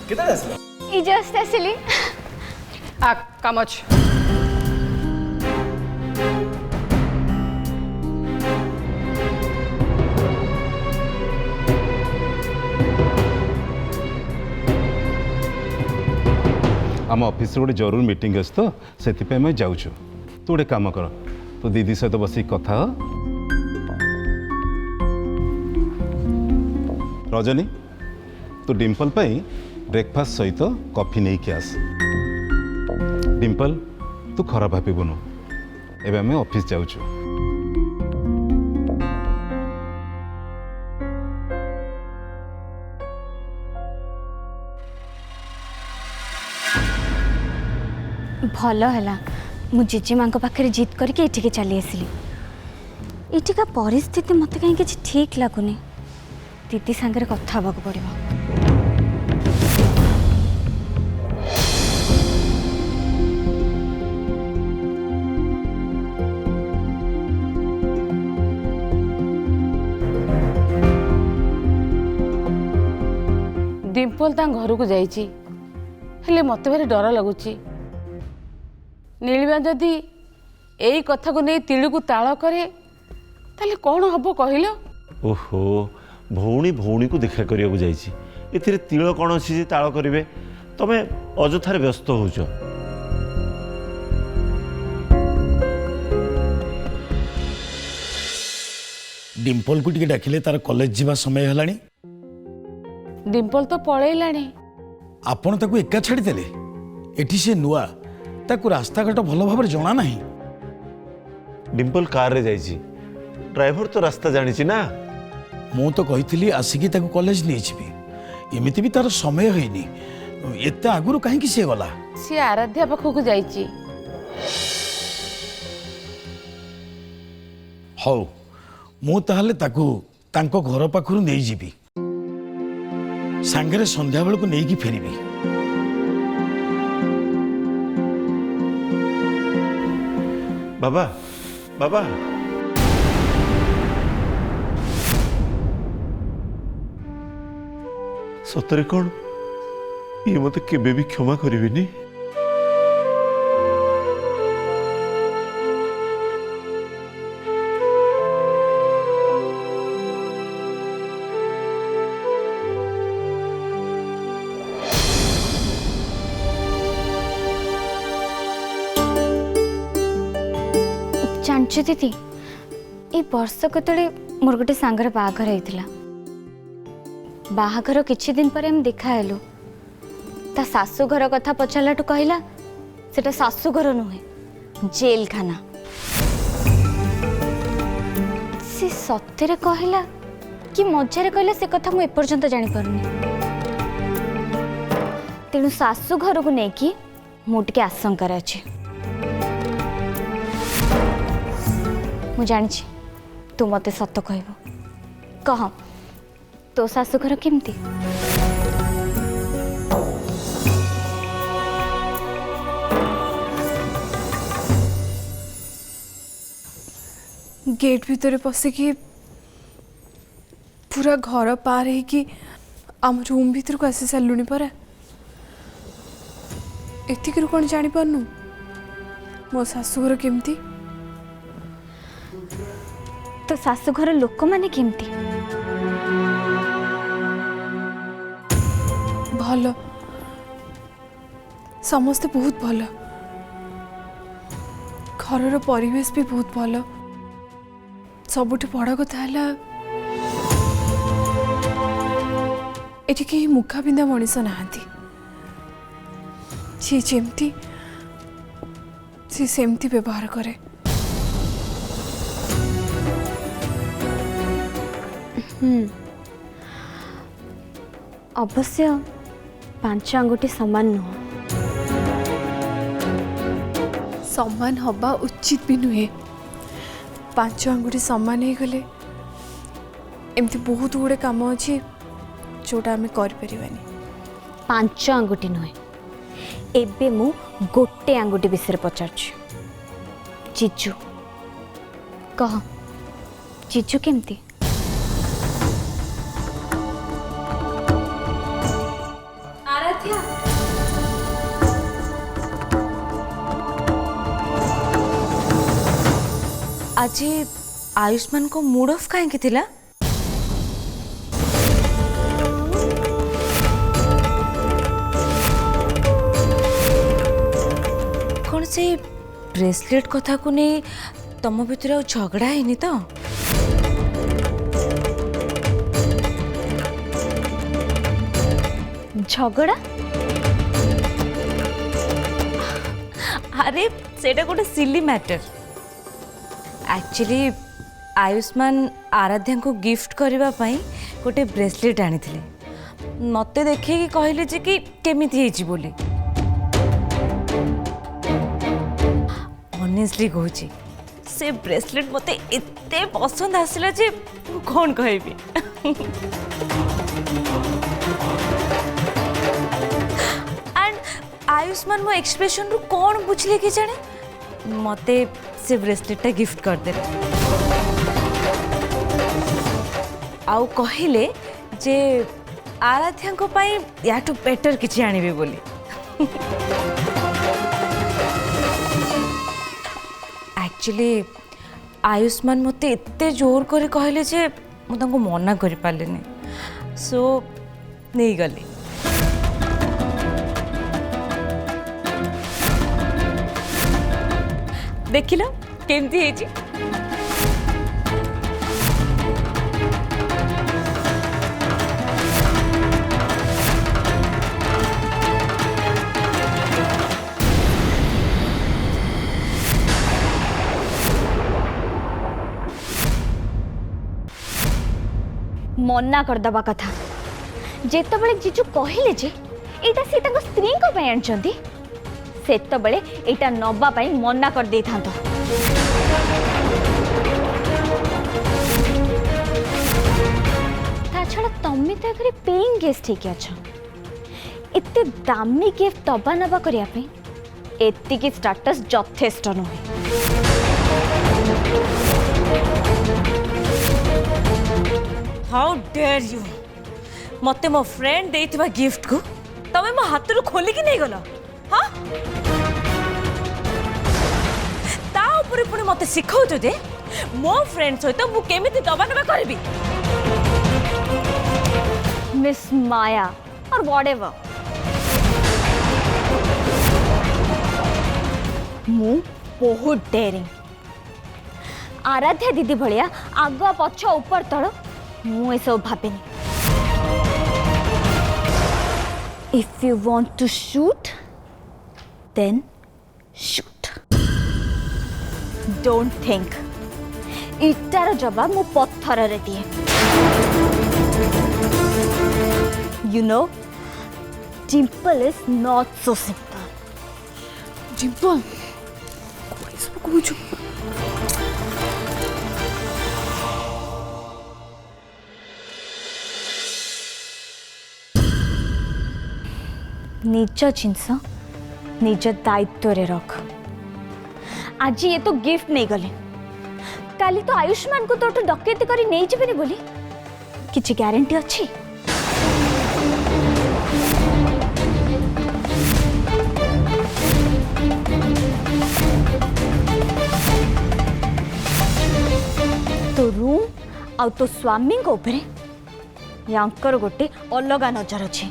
केतले आसला ई जस्ट आसिली आ काम अछि आम ऑफिस गोटे जरूर मीटिंग अच्छे तो से मैं जाऊँ तू गोटे कम कर तो दीदी सहित बस कथा हो रजनी तू डिम्पल ब्रेकफास्ट सहित कॉफी नहीं कि आस डिम्पल तू खराब भावुनु एवं आम ऑफिस जाऊँ भल है मु जेजे माँ पाखे जिद करके एठिके चली आसली एठिका परिस्थिति मत कहीं किसी ठीक लगुनि दीदी सांगे कथा हाँ पड़ो डिम्पल घर को जाइए हेले मत भारी डर लगुच नीलिमा जदि यही कथा को नहीं तिली को ताल करे ताले कौन हम कहल ओहो भौणी भौणी को देखा करने जाइए तिल कौन अच्छी ताल करेंगे तमें अजथार व्यस्त होच डिम्पल को टिके डाकिले तार कॉलेज जीवा समय हलानी डिम्पल तो पलैलाणी आपण ताकू एका छाड़ीदेले एठी से नुआ ताकू रास्ता घाट भल भाव जना नहीं डिम्पल कार रे जाइए ड्राइवर तो रास्ता जानी ना मु तो कही आसिकी ताकू कॉलेज नहीं जीवी एमती भी तार समय होनी एत आगुरी कहीं सी गला सी आराध्या पाखक जाइए हौ मु ताहले ताकू तांको घर पाखरु नहीं जीवी सांगरे संध्या बेल को नहीं फेरबी बाबा बाबा सतरे कौन ये मत केबे भी क्षमा करिवेनी जानछु दीदी ये वर्ष कतले मोर गोटे सांगर बाहाघर होता बाहाघर किछि दिन पर हम देखालु ता सासू घर कथा पचाराटू कहला सेटा सासू घर नुहे जेल खाना से सत्य कहला कि मजारे कहला से कथा मु एपर्यंत जानी पारुनी तेणु सासू घर को लेकिन मुझे आशंकार अच्छे मु जानी तू मते सत कहबो कह तो सासू घर केमती गेट भीतर पशिकी पूरा घर पार है आम रूम भीतर को आसी सारूनी परा एतिक कौन जानी पारनु मो शाशुघर केमती तो शाशुघर लोक माने केमती भल समस्ते बहुत भल घर परिवेश भी बहुत भल सबुठ बड़ कथा है एठी कहीं मुखा बिंदा मनीष नहांती सी जेमती सी सेमती व्यवहार करे अवश्य पांच आंगुठी समान नुह सम्मान हवा उचित भी नुहे पांच आंगुठी सम्मान हो गले एमती बहुत गुड़े काम अच्छी जोटा आम कर पांच आंगुठी नुहे एबे मु गोटे आंगुठी विषय पचार जीजू कह जीजू केमती आराध्या आज आयुष्मान को मूड ऑफ कहीं थिला कौन से ब्रेसलेट कथा को नहीं तुम भितर झगड़ा है तो झगड़ा अरे सेटा गोटे सिली मैटर एक्चुअली आयुष्मान आराध्या को गिफ्ट करबा पई गोटे ब्रेसलेट आनी मते देखे कि कहले जे कि केमिति हेची बोली ऑनेस्टली कहूची से ब्रेसलेट मते एते पसंद आसिला जे कौन कहबी एंड आयुष्मान मो एक्सप्रेशन रु कौन बुझले कि जाने मते से ब्रेसलेट गिफ्ट कर दे आउ कहले जे आराध्या को पाई याटू बेटर किछि आनिबे बोली एक्चुअली आयुष्मान मते एते जोर करे कहले जे मु तांको मना करि पालेनी सो नहीं गली देखिल केमती हेची मना करदबा कथा जेतबेले जीजू कहले जे एटा से ताको स्त्री को पय आणचंती सेतबेले एटा नबा पय मना कर दे थांतो ता छड़ा तम्मे तो एकरे पेइंग गेस्ट ठीक अच्छा इत्ते दामी गिफ्ट दबा नबा करिया पे एत्ती की स्टेटस जथेष्ट नहे हाउ डेयर यू मते मो फ्रेंड देइतबा गिफ्ट को तमे मो हाथ रो खोली कि नहीं गलो हां ता ऊपर पुणी मते सिखाउ तो दे मो फ्रेंड सहित मु केमिति दबा नबा करबी मिस माया और व्हाटएवर मु बहुत डेयरिंग आराध्या दीदी भलिया आग पछ ऊपर तळ मु ए सब भाबेनी if you want to shoot then shoot don't think इटार जवाब मु पत्थर रे दिए you know Dimple is not so simple Dimple कोई सब कहूछु निज जिनस निज दायित्व रे रख आज ये तो गिफ्ट नहीं गले काली तो आयुष्मान को तो डकैती करी नहीं जिबेनी बोली किछि गारंटी अछि तो रूम आ तो स्वामी को ऊपर यांकर गोटे अलगा नजर अछि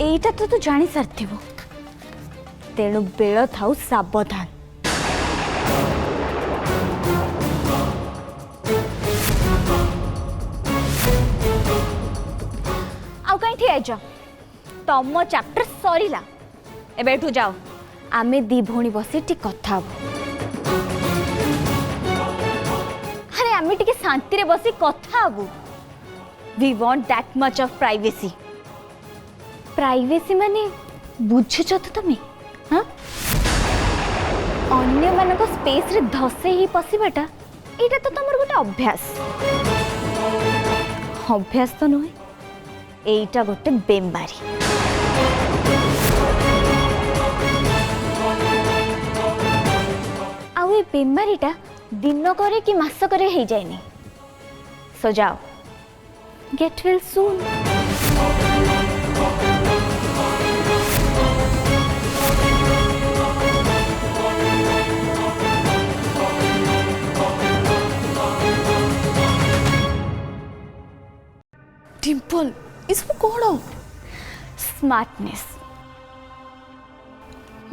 एटा तो तू जानी सारथिबो तेणु बेल थाउ सावधान आउ कहीं ठिया तम चैप्टर सरीला एबे एठू जाओ आमे दी भौणी बसी टी कथा हबो अरे आमे टिके शांति रे बसी कथा हबो we want that much of privacy privacy माने बुझुछ तो तुम हाँ अन्य मानक स्पेस रे धसे ही पसिबाटा एटा तो तमर गोटे अभ्यास अभ्यास तो नुहे एटा गोटे बेमारी आउ ए बेमारीटा दिन करे कि मास करे ही जायनी सो जाओ गेट वेल सून डिम्पल ये सब कौन स्मार्टनेस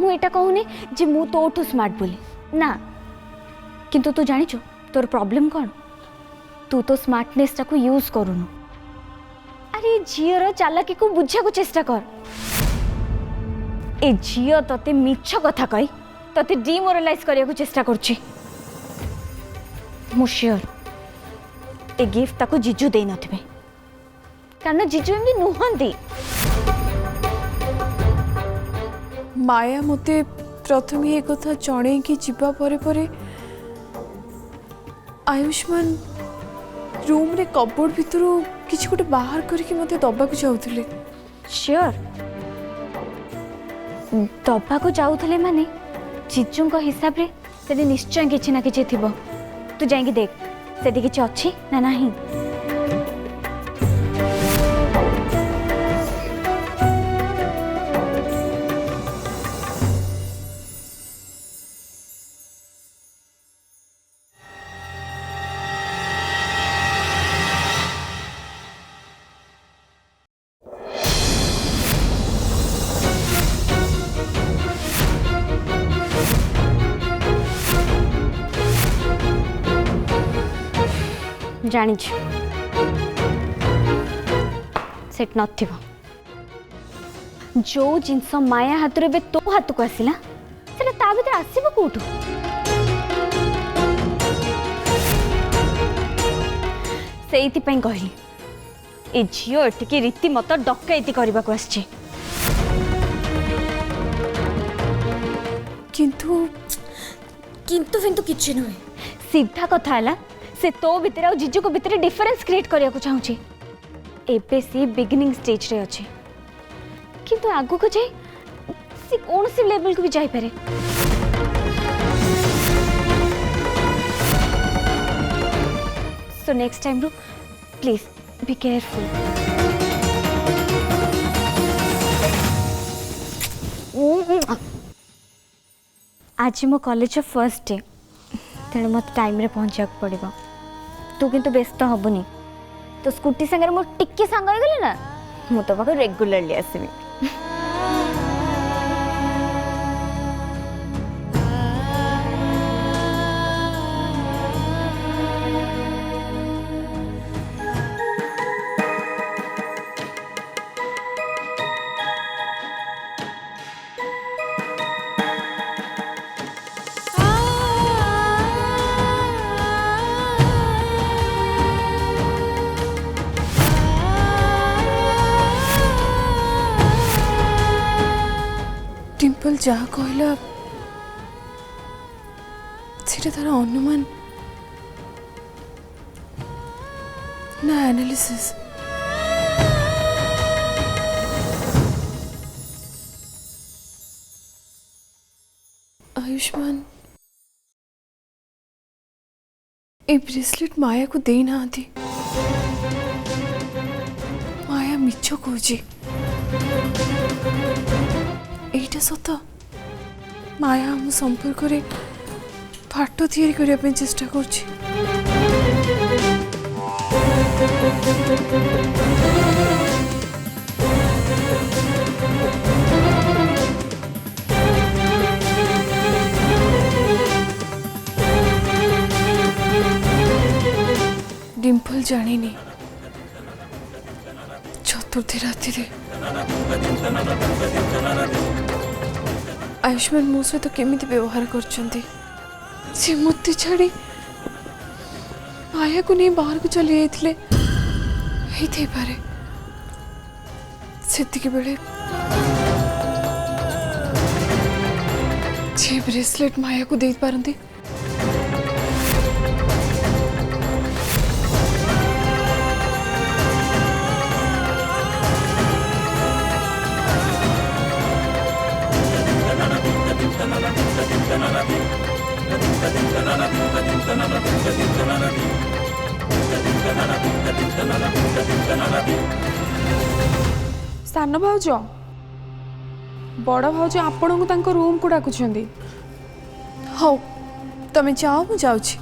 मु एटा कहूनी जे मु तोठू स्मार्ट बोली ना किंतु तू जानिଛୁ तोर प्रॉब्लम कौन तू तो स्मार्टनेस टाको यूज करूनु अरे झीर चालाकी को बुझा को चेष्टा कर ए झील तते मिछ कथा कही तते डिमोरलाइज करिया को चेष्टा करछि मु श्योर ए गिफ्ट ताको जीजू दे नथिबे कारण जीजू एमनी नुहंती माया मते प्रथम ये कथा जणे कि जीवा परे परे आयुष्मान रूम रे कबोर्ड भितरु किछि गोटे बाहर करके मते दबा को जाउथिले श्योर दबा को जाउथले माने जीजू को हिसाब रे सेठी निश्चय किछि ना किछि थिबो तू जाइके देख सेठी किछि अछि ना नाही जानिछु सेट नथिबो जो जिनस माया हाथ रे तो हाथ को आसिला सेटा ता भीतर आसीबो कोठु सेइति पई कहली ए झियो एटिके रीति मत डकैती करबा को आछे किंतु किंतु फिंतु किछि नय सीधा कथा हला से तो भितर आ जीजू को भितर डिफरेंस क्रिएट करिया को चाहूची एबे सी बिगिनिंग स्टेज रे अछि किंतु आगु को जाय सी कोन सी लेवल को भी जाई पारे सो नेक्स्ट टाइम रू प्लीज बी केयरफुल आज मो कॉलेज फर्स्ट डे तेणु मत टाइम रे पहुँचा पड़ो तू किंतु व्यस्त हबुनी तो स्कूटी संगे मो टिके सांग हो गले ना मु तो पाख रेगुलरली आसबी डिम्पल जहाँ कहला सेटा तार अनुमान ना एनालिसिस आयुष्मान ए ब्रेसलेट माया को दे ना थी माया मिछ कहूची एटा सत माया आम संपर्क रे फाट तैयारी करने पे चेष्टा करछि डिम्पल जानिनी चतुर्थी राति रे आयुष्मान मो सहित केमिति व्यवहार करछंती से मते छाड़ी माया को नहीं बाहर को चली जाइथिले हेथै पारे सेतिके बेले जे ब्रेसलेट माया को दे पारंती सान भाउज बड़ भाउज आपण को तांको रूम को डाकुछंदी हौ तमे जाओ मु जाउछि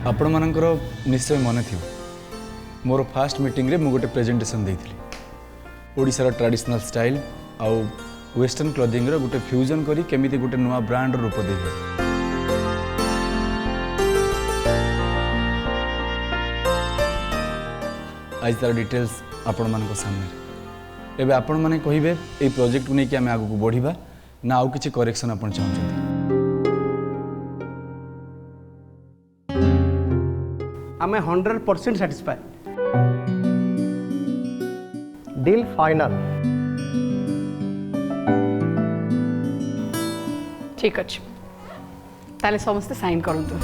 आपण मानकर निश्चय मन थी मोर फास्ट मीटिंग रे मु गोटे प्रेजेंटेशन देइथिली ओडिशार ट्रेडिशनल स्टाइल आउ वेस्टर्न क्लोथिंग रो गोटे फ्यूजन करी केमिति गोटे नुआ ब्रांड रूप देइबे। आज तार डिटेल्स आपण मानक सामने एबे आपण माने कहिबे ए प्रोजेक्ट को नेकी आमे आगु को बढ़िबा ना आउ किछि करेक्शन आपण चाहउछथि। आम 100% satisfied. Deal final. ठीक अच्छे ताले समस्ते साइन करंतु।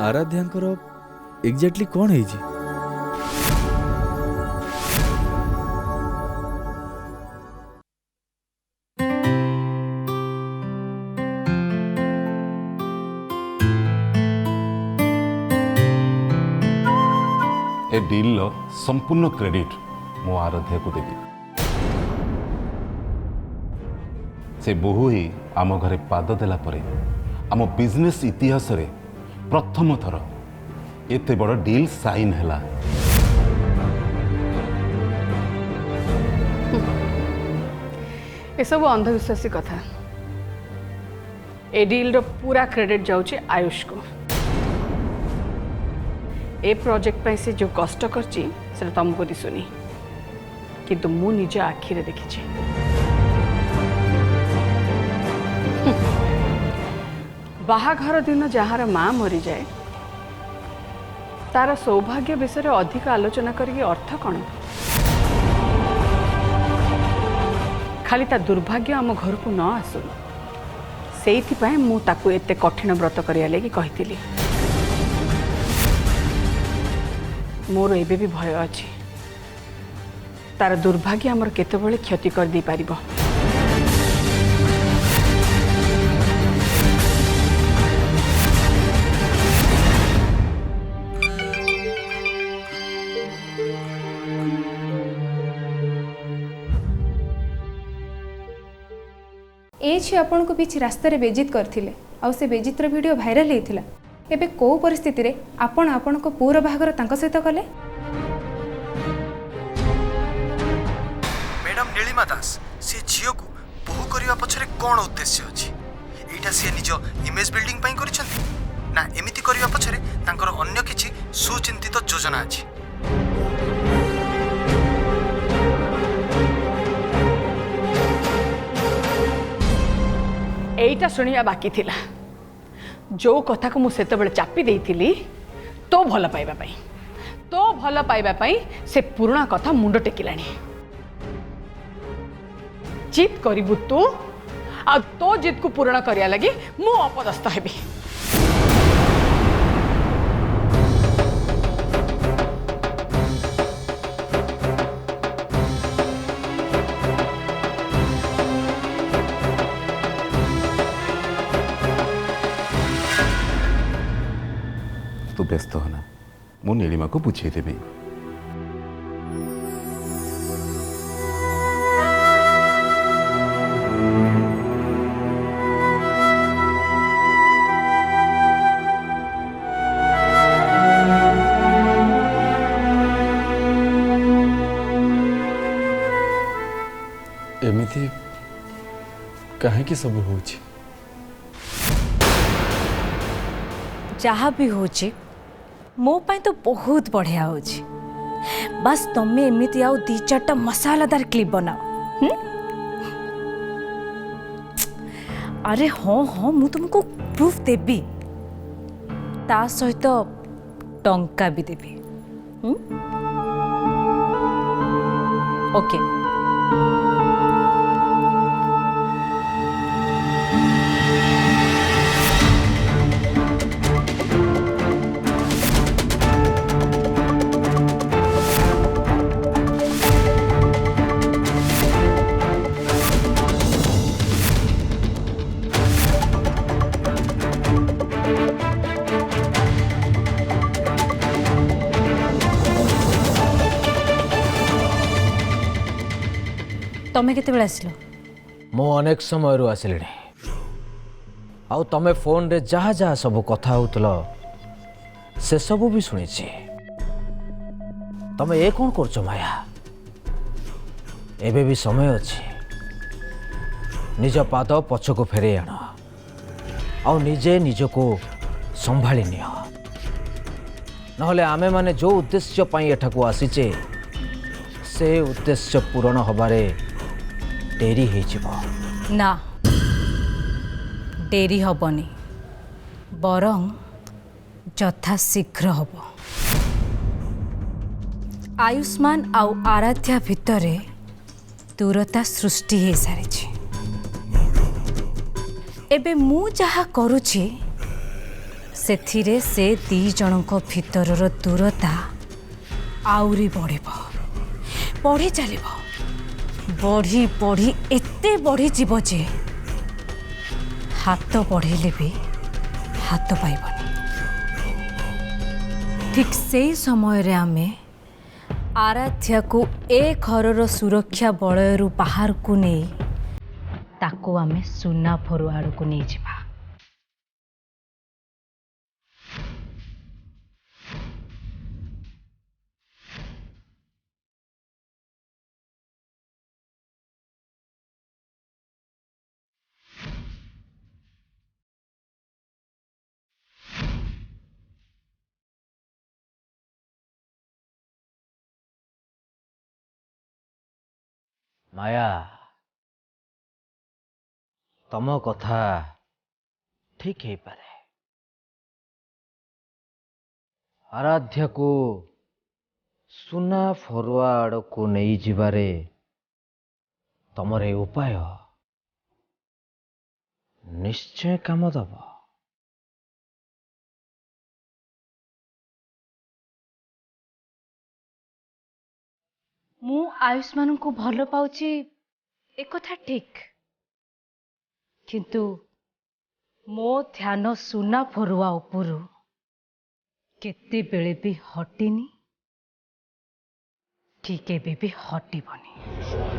आराध्यांकर एग्जैक्टली कौन है जी? ए डील संपूर्ण क्रेडिट मो आराध्या को देवी। से बहु ही आम घरे पाद देला परे आम बिजनेस इतिहास रे प्रथम थर एते बड़ डील साइन हैला। ये सब अंधविश्वासी कथा। ए डील रो पूरा क्रेडिट जाउचे आयुष को। ए प्रोजेक्ट पे से जो कष्ट करची से तुमको दिसुनी किंतु मु निज आखिरे देखिछि। बाहाघर दिन जहार माँ मरी जाए तार सौभाग्य विषय अधिक आलोचना करके अर्थ कौन? खाली ता दुर्भाग्य आम घर को न आसु से मु ताकू एते कठिन व्रत करिया लगी कहितिली। मोर एबे भी भय अछि तार दुर्भाग्य आमर केतेबेले क्षति कर दी पारिबो। एछि आपन को बीच रास्ता रे बेजित करथिले आ से बेजितर वीडियो भाइराल हेतिला एबे को परिस्थिति रे आपन आपन को पूरा बाहागर तांका सहित कले? मैडम नीलिमा दास से झियो को बहु करिवा पछरे कोन उद्देश्य अछि? एटा से निज इमेज बिल्डिंग पई करिसथि ना एमिति करिवा पछरे तांकर अन्य किछि सुचिंतित योजना अछि? एटा सुनिया बाकी थिला जो कथा को मुझे बेले चापी देइथिली तो भल पाइबा पाई से पुराना कथा मुंड टेकिलानी। जित करिबु तू आ तो जित को पूर्ण करिया लगी मु अपदस्थ हेबी। तू व्यस्त होना मु नीलिमा को पूछे देबी। एमिति काहे सब होछि? जहाँ भी होछि मो पाई तो बहुत बढ़िया होछि बस तमें एमती आउ 2-4टा मसालादार क्लिप बनाओ। अरे हाँ हाँ मु तुमको प्रूफ देबी ता सहित टंका भी देबी। ओके तमें केतेबेले आसिलो? मु अनेक समय आसिली आउ तमें फोन रे जहाँ जहाँ सब कथा होतलो से सब भी शुणी तमें ये कौन कर माया एबे भी समय अच्छे निज पाद पछको फेरे आण आउ निजे निजको संभाली नियो नहले आमे माने जो उद्देश्य पाई एठाकू आसीचे से उद्देश्य पूरण हबारे डेरी ना डेरी हबनी बरं यथा शीघ्र हब। आयुष्मान आउ आराध्या भितरे दूरता सृष्टि हो सारी एबे मु जहा करुछि सेथिरे से 2 जनक भितरर दूरता आउरी बढ़ी चलिब बढ़ी बढ़ी एते बढ़ी जीव जे हाथ बढ़ेले भी हाथ पाइबनी। ठीक से समय रे आमे आराध्या को ए घरर सुरक्षा बलयरू बाहर को नहीं ताको आमे सुना फरुआड़ को नहीं जिबा। माया तम कथा ठीक है पारे आराध्या को सुना फरुआ आड़ को नहीं जिबारे तमर ए उपाय निश्चय काम दब। मु आयुष्मान को भल पाउची एक कथा ठीक किंतु मो ध्यान सुना फरुआ उपरु केते बेले भी हटिनी कि केबे भी हटिबनी।